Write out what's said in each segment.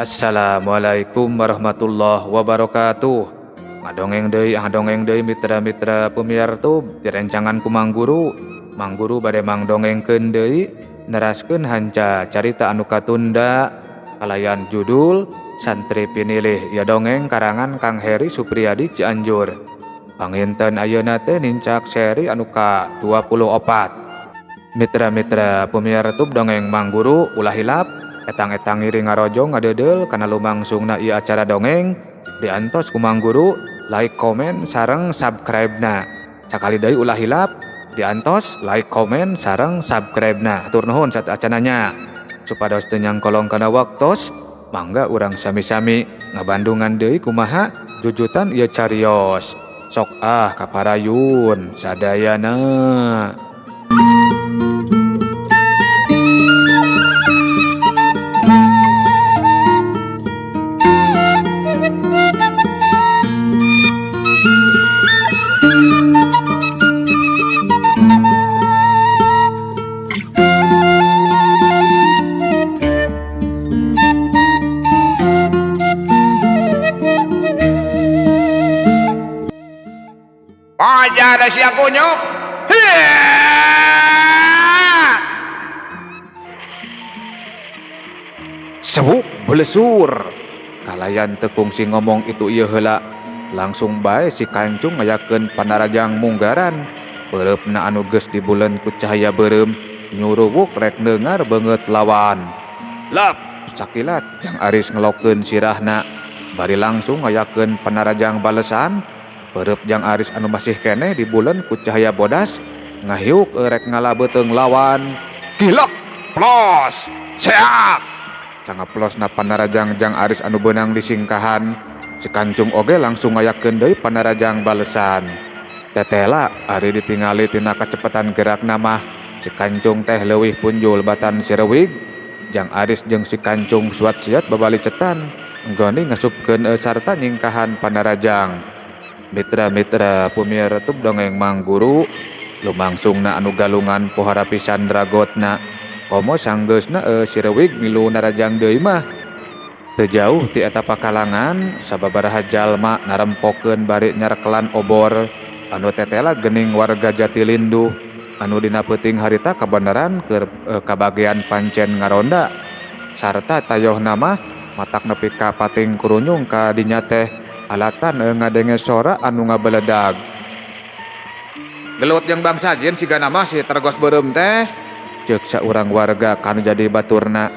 Assalamualaikum warahmatullahi wabarakatuh. Ngadongeng deui mitra-mitra pemiartub direncangan ku Mang Guru. Mang Guru bade mangdongengkeun deui neraskeun hanca carita anu katunda kalayan judul Santri Pinilih ya dongeng karangan Kang Heri Supriyadi Cianjur. Panginten ayeuna teh nincak seri anu ka-24. Mitra-mitra pemiartub dongeng Mang Guru ulah hilap etang-etang iri ngarojo ngadedel kana lumangsungna ieu acara dongeng diantos ku Mang Guru like, komen, sareng subscribe-na. Sakali deui ulah hilap diantos like, komen, sareng subscribe-na. Hatur nuhun satacananya. Supados teu nyangkolong kana waktos, mangga urang sami-sami ngabandungan deui kumaha jujutan ieu carios. Sok kaparayun sadayana. Aja ada siang kunyuk. Sebuk belesur. Kalayan tekung si ngomong itu ieu heula, langsung bae si kancung ngayakeun panarajang munggaran. Beureupna anu geus dibuleun ku cahaya beureum nyuruwuk rek neungar beungeut lawan. Lap sakilat Jang Aris ngelokeun sirahna, bari langsung ngayakeun panarajang balesan. Beureub Jang Aris anu masih keneh dibuleun ku cahaya bodas ngahiuk rek ngalabeteung lawan. Gilok, plos, seak. Sangaplosna panarajang Jang Aris anu beunang di singkahan, si kancung oge langsung ngayakeun deui panarajang balesan. Tetela ari ditingali tina kacepetan gerakna mah, si kancung teh leuwih punjul batan si reuwig. Jang Aris jeung si kancung suat-siat babalicetan nggoni ngasupkeun sarta nyingkahan panarajang. Mitra-mitra pumiartub dongeng Mang Guru, lumangsungna anu galungan pohara pisan dragotna. Komo sanggeusna si reuwig milu narajang deui mah. Teu jauh ti eta pakalangan sababaraha jalma narempokeun bari nyarekelan obor anu tetela geuning warga Jatilinduh anu dina peuting harita kabeneran keur kabagean pancen ngaronda. Sarta tayohna mah matak nepi ka pating kurunyung ka dinya teh alatan ngadenge sora anu ngabeledag. Gelut jeung bangsa jin sigana mah si tergos beureum teh, ceuk saurang warga kanu jadi baturna.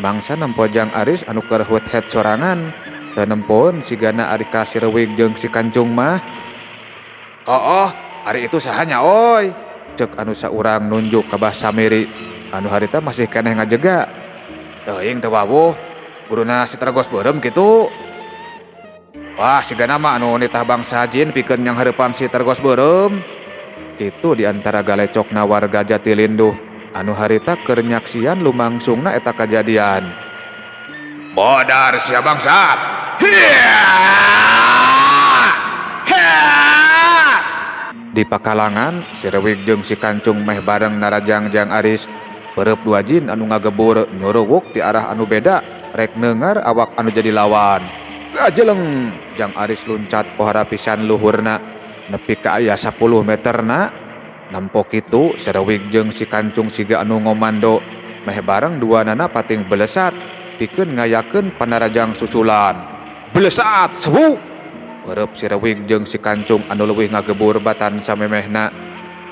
Bangsa nempo Jang Aris anu keur hut-het sorangan, teu nempoeun sigana ari ka si reuwig jeung si kancung mah. Oh, ari itu sahanya oi, ceuk anu saurang nunjuk ka Bah Samiri anu harita masih keneh ngajega. Teuing teu wawuh, guruna si tergos beureum kitu. Wah, sigana mah anu nitah bangsa jin pikeun nyang hareupan si tergos beureum. Kitu diantara galecokna warga Jatilinduh anu harita keur nyaksian lumangsungna eta kajadian. Bodar sia bangsat. Di pakalangan si reuwig jeung si kancung meh bareng narajang Jang Aris. Beureub dua jin anu ngagebur nyuruwuk ti arah anu beda rek neungar awak anu jadi lawan. Gajeleng Jang Aris luncat pohara pisan luhurna nepi ka aya 10 meterna. Nampo kitu si reuwig jeung si kancung siga anu ngomando meh bareng duanana pating belesat pikeun ngayakeun panarajang susulan. Belesat sebuk. Beureub si reuwig jeung si kancung anu leuwih ngagebur batan samemehna,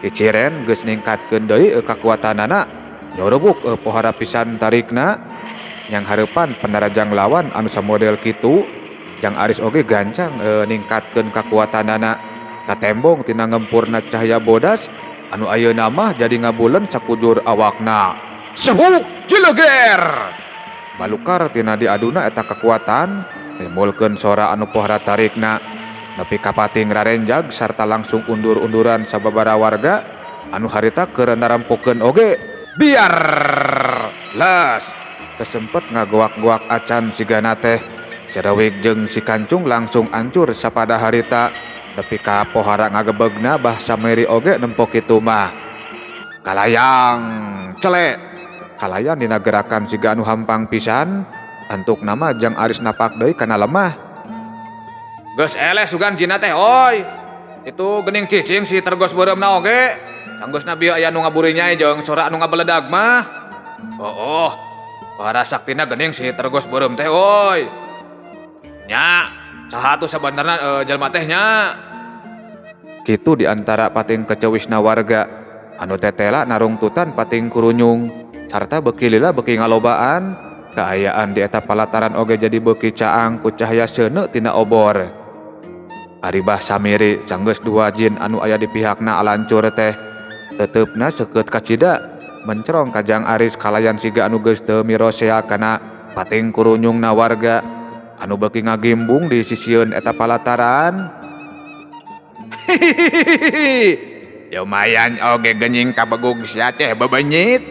ciciren geus ningkatkeun deui kakuatanana nyorobuk pohara pisan tarikna. Yang hareupan panarajang lawan anu samodel kitu, Jang Aris oge gancang ningkatkeun kakuatanana. Katembong tina ngempurna cahaya bodas anu ayeuna mah jadi ngabuleun sakujur awakna. Sebuk jileger. Balukar tina diaduna eta kekuatan nimbulkeun sora anu pohara tarikna nepi ka pating rarenjag sarta langsung undur-unduran sababaraha warga anu harita keur narampukeun oge. Biar les teu sempet ngagoak-goak acan sigana teh. Si reuwig jeung si kancung langsung ancur sapada harita nepi ka pohara ngagebegna Bah Samiri oge nempo kitu mah. Kalayang celek Halayan dina gerakan siga anu hampang pisan, antuk nama Jang Aris napak deui kana lemah. Geus eleh sugan jina teh oi. Itu gening cicing si tergos beureumna oge. Sanggeusna bieu aya nu ngaburi nyai jeung sora anu ngabeledag mah. Oh, para saktina gening si tergos beureum teh oi. Nya, saha atuh sabenerna jelema teh nya? Kitu di antara pating kecewisna warga anu tetela narungtutan pating kurunyung sarta beuki lila beuki ngalobaan kaayaan di eta palataran oge jadi beuki caang ku cahaya seuneu tina obor. Ari Bah Samiri sanggeus dua jin anu aya di pihakna alancur teh teteupna seukeut kacida mencerong ka Jang Aris kalayan siga anu geus teu mirosea kana pating kurunyungna warga anu beuki ngagimbung di sisieun eta palataran. Lumayan oge gening kabegug sia teh bebenyit.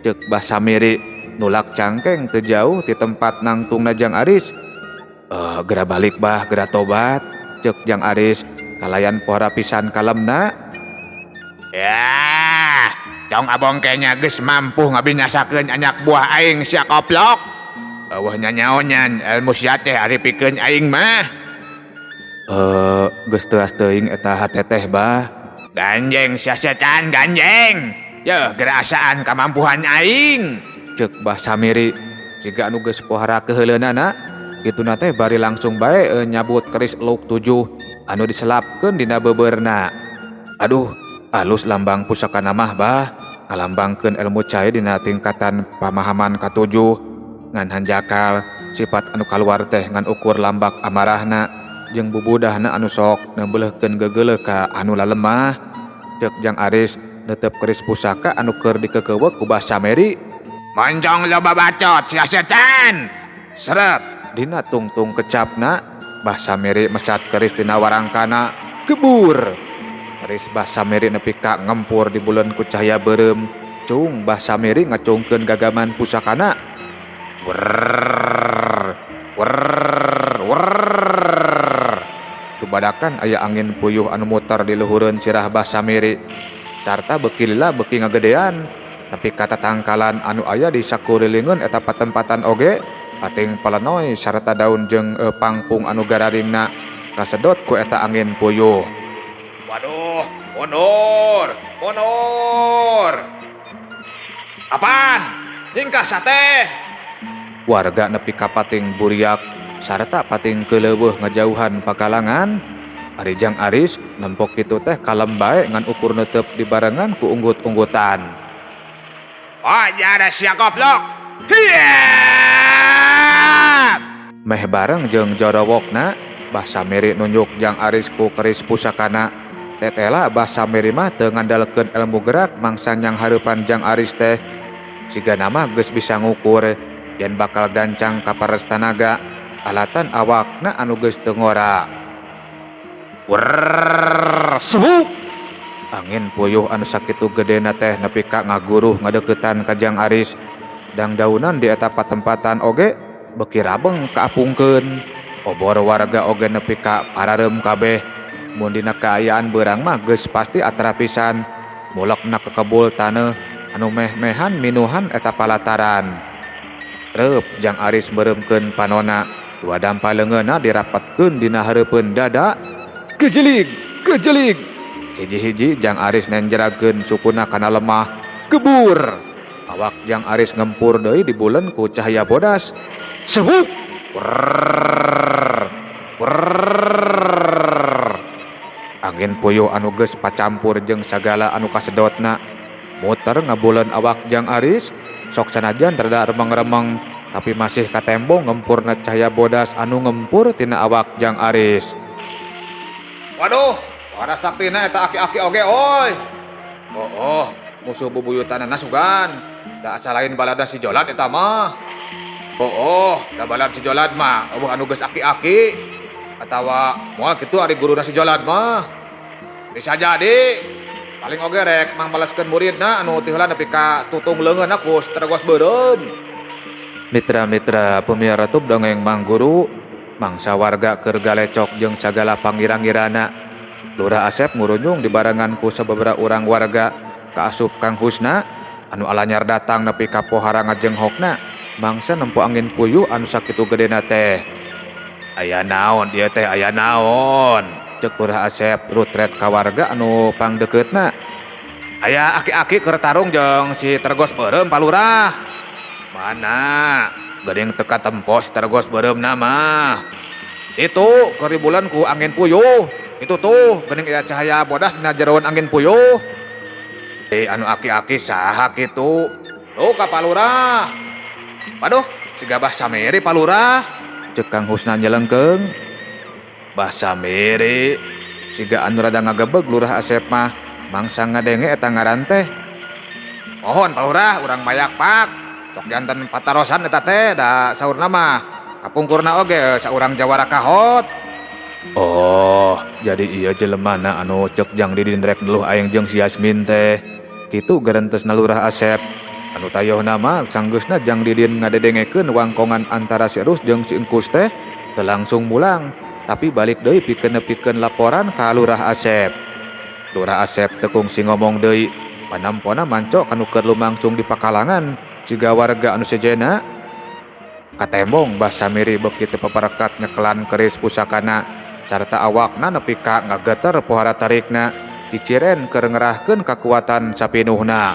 Ceuk Bah Samiri nulak cangkeng teu jauh ti tempat nangtungna Jang Aris. Gera balik bah, gera tobat. Ceuk Jang Aris kalayan pohara pisan kalemna. Ya, cong abong kayaknya geus mampu ngabinasakeun anak buah aing sia koplok. Eueuh nyaonyan ilmu sia teh ari pikeun aing mah. Geus teuas teuing eta hateteh bah. Ganjeng sia setan ganjeng. Yeuh geura asaan kamampuhan aing. Ceuk Bah Samiri siga anu geus pohara keheuleunnana kituna teh bari langsung bae nyabut keris eluk 7 anu diselapkeun dina beubeurna. Aduh, alus lambang pusakana mah bah ngalambangkeun ilmu cai dina tingkatan pamahaman ka-7 ngan hanjakal sifat anu kaluar teh ngan ukur lambak amarahna jeung bubudahna anu sok neubeuleukkeun gegeuleuh ka anu lalemah. Ceuk Jang Aris netep keris pusaka anu keur dikekeuweuk ku Bah Samiri. Moncong loba bacot sia setan. Seret Dina tungtung kecapna Bah Samiri mesat keris tina warangkana gebur. Keris Bah Samiri nepi ka ngempur di buleun ku cahaya beureum. Cung Bah Samiri ngacungkeun gagaman pusakana. Werrrr, werrrr, werrrr. Tubadakan aya angin puyuh anu muter di luhureun sirah Bah Samiri. Sarta beuki lila beuki ngagedean nepi ka tatangkalan anu aya di sakurilingeun eta patempatan oge. Pating palenoy sarta daun jeung pangpung anu gararingna kasedot ku eta angin puyuh. Waduh, mundur. Apaan? Nyingkah sate. Warga nepi ka pating buriak sarta pating keuleuweuh ngajauhan pakalangan. Ari Jang Aris nempok kitu teh kalem bae ngan ukur neuteup dibarengan ku unggut-unggutan. Oh, jara sia goblok. Hiya! Meh bareng jeung jorowokna Bah Samiri nunjuk Jang Aris ku keris pusakana. Tetela Bah Samiri mah teu ngandalkeun ilmu gerak mangsa nyang hareupan Jang Aris teh. Sigana mah geus bisa ngukur yen bakal gancang ka parestanaga alatan awakna anu geus teu ngora. Werrrr, subuk. Angin puyuh anu sakitu gedena teh nepi ka ngaguruh ngadeuketan ka Jang Aris. Dangdaunan di eta patempatan oge beuki rabeng kaapungkeun. Obor warga oge nepi ka parareum kabeh. Mun dina kaayaan beurang mah geus pasti atra pisan mulekna kekebul taneuh anu meh-mehan minuhan eta palataran. Reup Jang Aris meureumkeun panonna, dua dampal leungeunna dirapetkeun dina hareupeun dada. Kejelig, kejelig. Hiji-hiji Jang Aris nenjerakeun sukuna kana lemah. Gebur. Awak Jang Aris ngempur deui di buleun ku cahaya bodas. Sehuk. Werrrr, werrrr. Angin puyuh anu geus pacampur jeung sagala anu kasedotna muter ngabuleun awak Jang Aris. Sok sanajan rada remeng-remeng tapi masih katembong ngempurna cahaya bodas anu ngempur tina awak Jang Aris. Waduh, para saktina eta aki-aki oge oi. Oh, musuh bubuyutanana sugan. Da asa lain balada si Jolad eta mah. Da balad si Jolad mah eueuh anu geus aki-aki. Atawa moal kitu ari guruna si Jolad mah. Bisa jadi. Paling oge rek mangbaleskeun muridna anu ti heula nepi ka tutung leungeunna ku Tergos beureum. Mitra-mitra pemiara tub dongeng Mang Guru, mangsa warga keur galecok jeung sagala pangira-ngirana. Lurah Asep ngurunyung dibarengan ku sababaraha urang warga kaasup Kang Husna anu alanyar datang nepi ka pohara ngajenghokna mangsa nempo angin puyuh anu sakitu gedena teh. Aya naon ieu teh aya naon? Cek Lurah Asep rutret ka warga anu pangdeukeutna. Aya aki-aki keur tarung jeung si Tergos Beureum Pak Lurah. Mana? Geuning teka tempo si Tergos Beureum mah. Itu keribulan ku angin puyuh. Itu tuh geuning aya cahaya bodas dina jeroan angin puyuh. Anu aki-aki saha kitu? Tuh ka Pak Lurah. Waduh, siga Bah Samiri Pak Lurah. Cek Kang Husna nyelengkeung. Bah Samiri. Siga anu rada ngagebeg Lurah Asep mah mangsa ngadenge eta ngaran teh. Mohon Pak Lurah, urang mayak Pak. Sok janten patarosan eta teh da saurna mah. Kapungkurna oge saurang jawara kahot. Oh, jadi iya jelemana anu cek Jang Didin rek neluh aing jeung si Yasmin teh. Kitu garentesna Lurah Asep. Anu tayohna mah sanggeusna Jang Didin ngadedengekeun wangkongan antara si Erus jeung si Engkus teh teu langsung mulang, tapi balik deui pikeun laporan ka Lurah Asep. Lurah Asep teu kungsi ngomong deui, panampona manco kanu keur lumangsung di pakalangan siga warga anu sejena. Katembong Bah Samiri beuki teu paparekat nyekelan keris pusakana sarta awakna nepi ka ngageter pohara tarikna ciciren keur ngerahkeun kakuatan sapinuhna.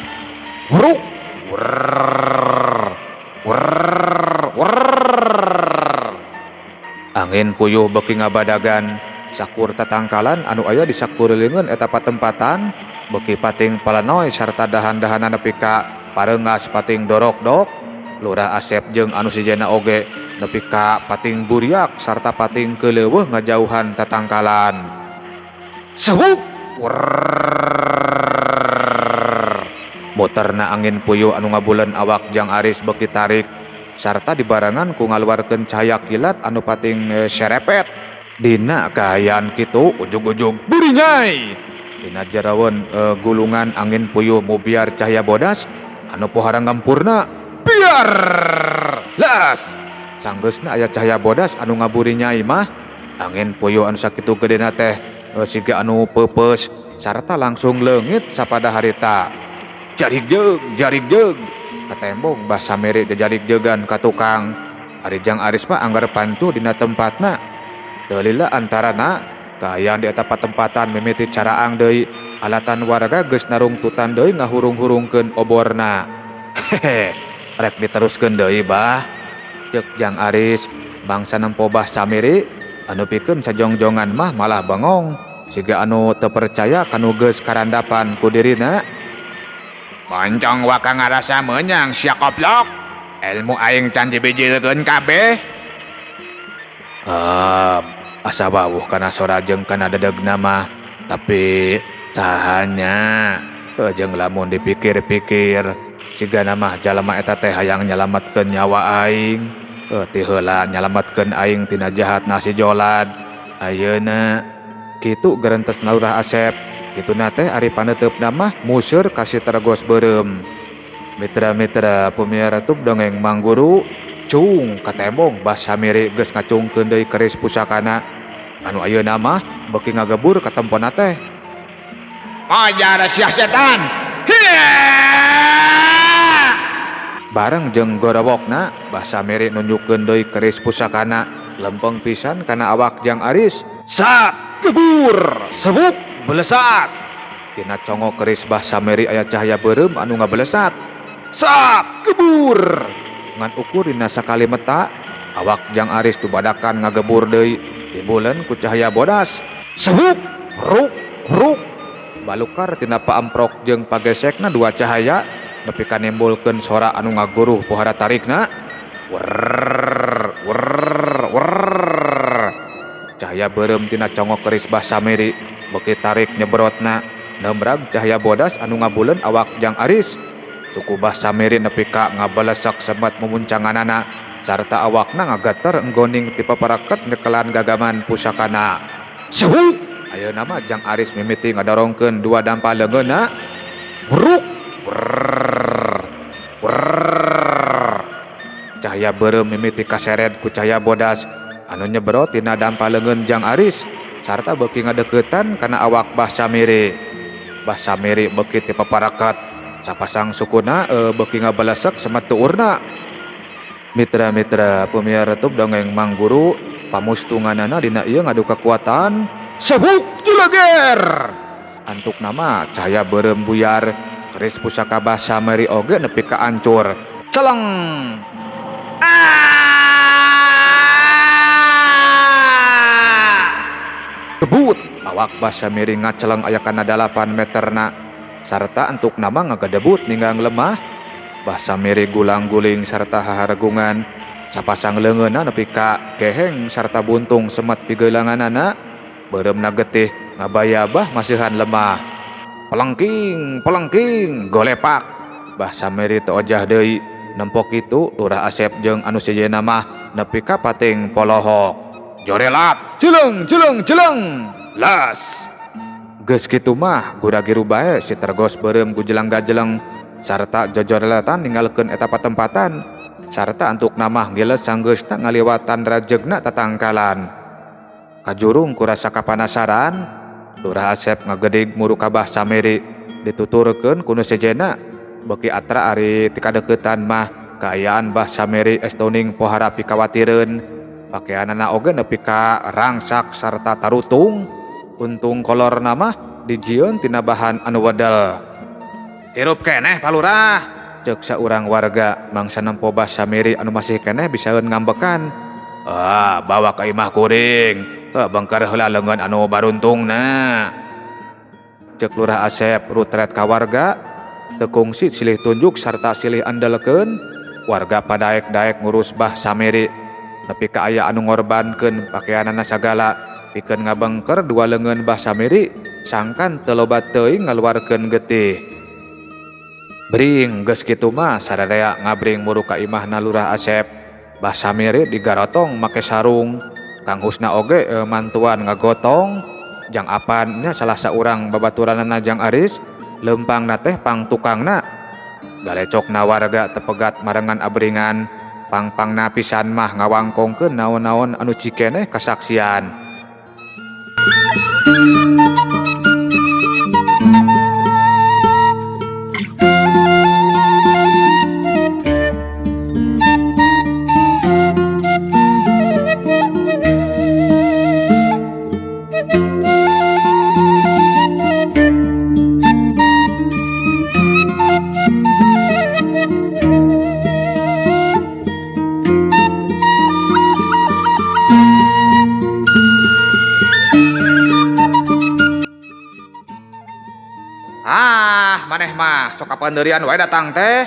Wuruk! Wurr, wurr, wurr. Angin puyuh beuki ngabadagan sakur tatangkalan anu aya di sakurelingeun eta patempatan beuki pating palenoy sarta dahan-dahanan nepi ka pareungas pating dorok-dok. Lurah Asep jeung anu sijena oge nepi ka pating buriak sarta pating keuleuweuh ngajauhan tatangkalan. Sehuk! Muterna angin puyuh anu ngabulen awak Jang Aris beuki tarik sarta dibarengan ku ngaluarkeun cahaya kilat anu pating serepet. Dina kaayaan kitu ujug-ujug burinyai. Dina jeraweun gulungan angin puyuh mubiar cahaya bodas anu pohara ngampurna biar las. Sanggeusna aya cahaya bodas anu ngaburinyai mah angin puyuh anu sakitu gedena teh siga anu peupeus sarta langsung leungit sapada harita. Jarik jeug, katembong Bah Samiri jarik jeugan ka tukang. Ari Jang Aris mah anggar pancu dina tempatna. Teu lila antarana kaayaan di eta patempatan mimiti caraang deui alatan warga geus narungtutan deui ngahurung-hurungkeun oborna. Hehe, rek diteruskeun deui Bah. Ceuk Jang Aris bangsa nempo Bah Samiri anu pikeun sajongjongan mah malah bengong siga anu teu percaya kanu geus karandapan ku dirina. Moncong waka ngarasa menyang sia koplok. Ilmu aing can dibijilkeun kabeh. Asa bawuh kana sora jeung kana dedegna mah, tapi sahanya jeung lamun dipikir-pikir sigana mah jalema eta teh hayang nyalametkeun nyawa aing. Ti heula nyalametkeun aing tina jahatna si Jolad. Ayeuna kitu garentesna Lurah Asep. Kituna teh ari paneteupna mah museur ka si Tergos Beureum. Mitra-mitra pemirsa tub dongeng Mang Guru, cung katembong Bah Samiri geus ngacungkeun deui keris pusakana anu ayeuna mah beuki ngagebur ka tempona teh. Majar sia setan. Bareng jeung gorowokna Bah Samiri nunjukkeun deui keris pusakana lempeng pisan kana awak Jang Aris. Sat gebur sebuk belesat. Tina congo keris Bah Samiri aya cahaya beureum anu ngabelesat. Sat gebur. Ngan ukur dina sakali meta awak Jang Aris tubadakan ngagebur deui dibuleun ku cahaya bodas. Sebuk ruk ruk. Balukar tina paamprok jeung pagesekna dua cahaya nepi ka nimbulkeun sora anu ngaguruh pohara tarikna. Wrrr wrrr wrrr. Cahaya beureum tina congo keris Bah Samiri beuki tarik nyebrotna nembrag cahaya bodas anu ngabuleun awak Jang Aris. Suku Bah Samiri nepi ka ngabelesek semet mumuncanganana sarta awakna ngageter enggoning ti paparaket nyekelan gagaman pusakana. Sehuk. Ayeuna mah Jang Aris mimiti ngadorongkeun dua dampal leungeunna. Bruk. Wrrr wrrr. Cahaya beureum mimiti kaseret ku cahaya bodas anu nyebrot tina dampal leungeun Jang Aris sarta beuki ngadeuketan kana awak Bah Samiri. Bah Samiri beuki ti paparaket sapasang sukuna beuki ngabelesek semet tuurna. Mitra-mitra pemiara tub dongeng Mang Guru, pamustunganana dina ieu ngadu kekuatan Sebuk Jeleger. Antuk nama cahaya beureum buyar, keris pusaka basa meri oge nepi ka ancur. Celeng. Kebut awak basa meri ngaceleng aya kana 8 meterna, sarta antuk nama ngagedebut ninggang lemah. Basa meri gulang-guling sarta hahargungan, sapasang leungeunna nepi ka geheng sarta buntung semet pigeulanganana, beureumna getih ngabayabah masihan lemah. Pelengking, pelengking, golepak. Basa meri teu ojah deui, nempok kitu Lurah Asep jeung anu sejenna mah nepi ka pating polohok. Jorelat, jeleng, jeleng, jeleng, las. Geus kitu mah gura-giru bae si tergos beureum ku jelang-gajeleng sarta jojorelatan ninggalkeun eta patempatan, sarta antuk namah giles sanggeusna ngaliwatan rajegna tatangkalan. Kajurung ku rasa kapanasaran, Lurah Asep ngagedig muru ka Basa Meri, dituturkeun ku nu sejenna. Beuki atra ari ti kadeuketan mah kaayaan Basa Meri estoning pohara pikawatireun, pakaianana oge nepi ka rangsak sarta tarutung. Untung kolorna mah dijieun tina bahan anu wedel. Hirup keneh Palurah, ceuk saurang warga mangsa nempo Basa Meri anu masih keneh bisaeun ngambekan. Bawa ka imah kuring, bengker heula leungeun anu baruntungna. Ceuk Lurah Asep rutret ka warga, teu kungsi silih tunjuk sarta silih andelkeun. Warga padaek-daek ngurus Basa Meri, nepi ka aya anu ngorbankeun pakaianana sagala pikeun ngabengker 2 leungeun Basa Meri, sangkan teu loba teuing ngaluarkeun getih. Bring geus kitu mah sadaya ngabring muru ka imahna Lurah Asep. Basa Meri digarotong make sarung, Kang Husna oge mantuan ngagotong. Jang Apan nya salah saurang babaturanana Jang Aris, leumpangna teh pang tukangna. Galecokna warga tepegat marengan abringan, pang-pangna pisan mah ngawangkongkeun naon-naon anu cikeneh kasaksian. Maneh mah sok kapandeurian wae datang teh.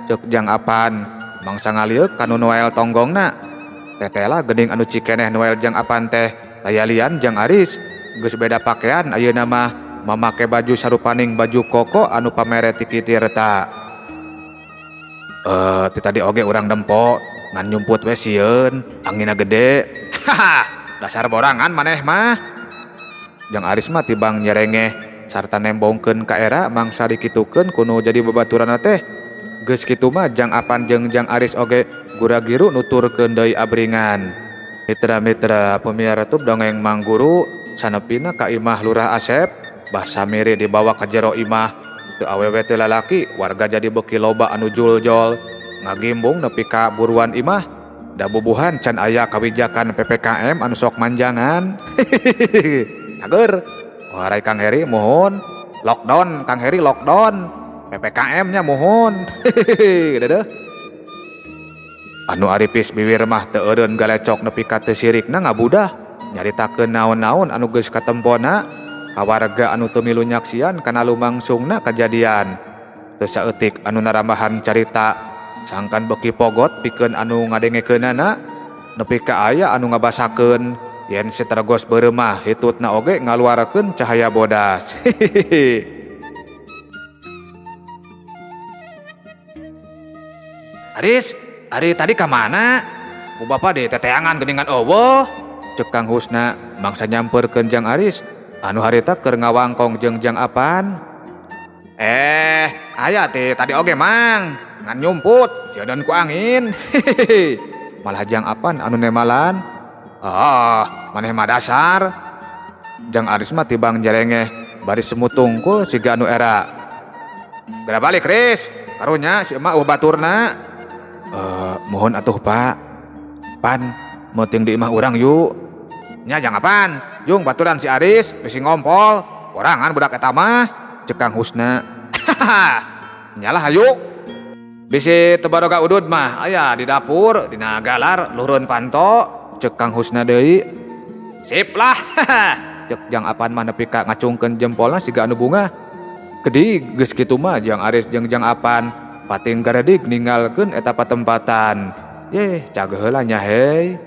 Ceuk Jang Apan mangsa ngalieuk ka nu Noel tonggongna. Tetela geuning anu cikeneh Noel Jang Apan teh layalian Jang Aris, geus beda pakaian ayeuna mah mamake baju sarupaning baju koko anu pamere ti kieu reta. Ti tadi oge urang dempo ngan nyumput we sieun, anginna gede. Dasar borangan maneh mah. Jang Aris mah tibang nyerengeh sarta nembongkeun ka era mangsa dikitukeun kuno jadi babaturanna teh. Geus kitu mah Jang Apan jeung Jang Aris oge gura-giru nuturkeun deui abringan. Mitra-mitra pemiara tub dongeng Mang Guru, sanepina ka imah Lurah Asep, Basa Meri dibawa ka jero imah. Teu awewe teu lalaki, warga jadi beuki loba anu jul-jol, ngagimbung nepi ka buruan imah. Da bubuhan can aya kawijakan PPKM anu sok manjangan. Cager. Warai Kang Heri mohon. Lockdown Kang Heri, lockdown. PPKM nya mohon. Dedeh. Anu aripis biwir mah teu eureun galecok nepi ka teu sirikna ngabudah, nyaritakeun naon-naon anu geus katempona ka warga anu teu milu nyaksian kana lumangsungna kajadian. Teu saeutik anu narambahan carita, sangkan beuki pogot pikeun anu ngadengekeunana, nepi ka aya anu ngabasakeun. Yen si tergos beureum mah hitutna oge ngaluarkeun cahaya bodas. Aris, ari tadi ka mana? Ku bapa di teteangan geuningan eueuh. Ceuk Kang Husna mangsa nyamperkeun Jang Aris, anu harita keur ngawangkong jeung Jang Apan. Aya ti tadi oge Mang, ngan nyumput sieun ku angin. Malah Jang Apan anu nemalan. Maneh mah dasar. Jang Aris mah tibang nyerengeh bari semu tungkul siga anu era. Geura balik Kris, karunya si emak baturna. Mohon atuh Pak. Pan, meeting di imah urang yuk. Nya jang apaan? Jung baturan si Aris, bisi ngompol. Orangan budak eta mah. Cek Kang Husna. Nyalah hayu. Bisi tebaroga udud mah aya di dapur, dina galar luhurun panto. Cek Kang Husna deui. Sip lah. Cek Jang Apan mah nepi ka ngacungkeun jempolna siga anu bunga. Gedi geus kitu mah Jang Aris jeung Jang Apan pating garedik ninggalkeun eta patempatan. Yeh, cageh heula nya hei.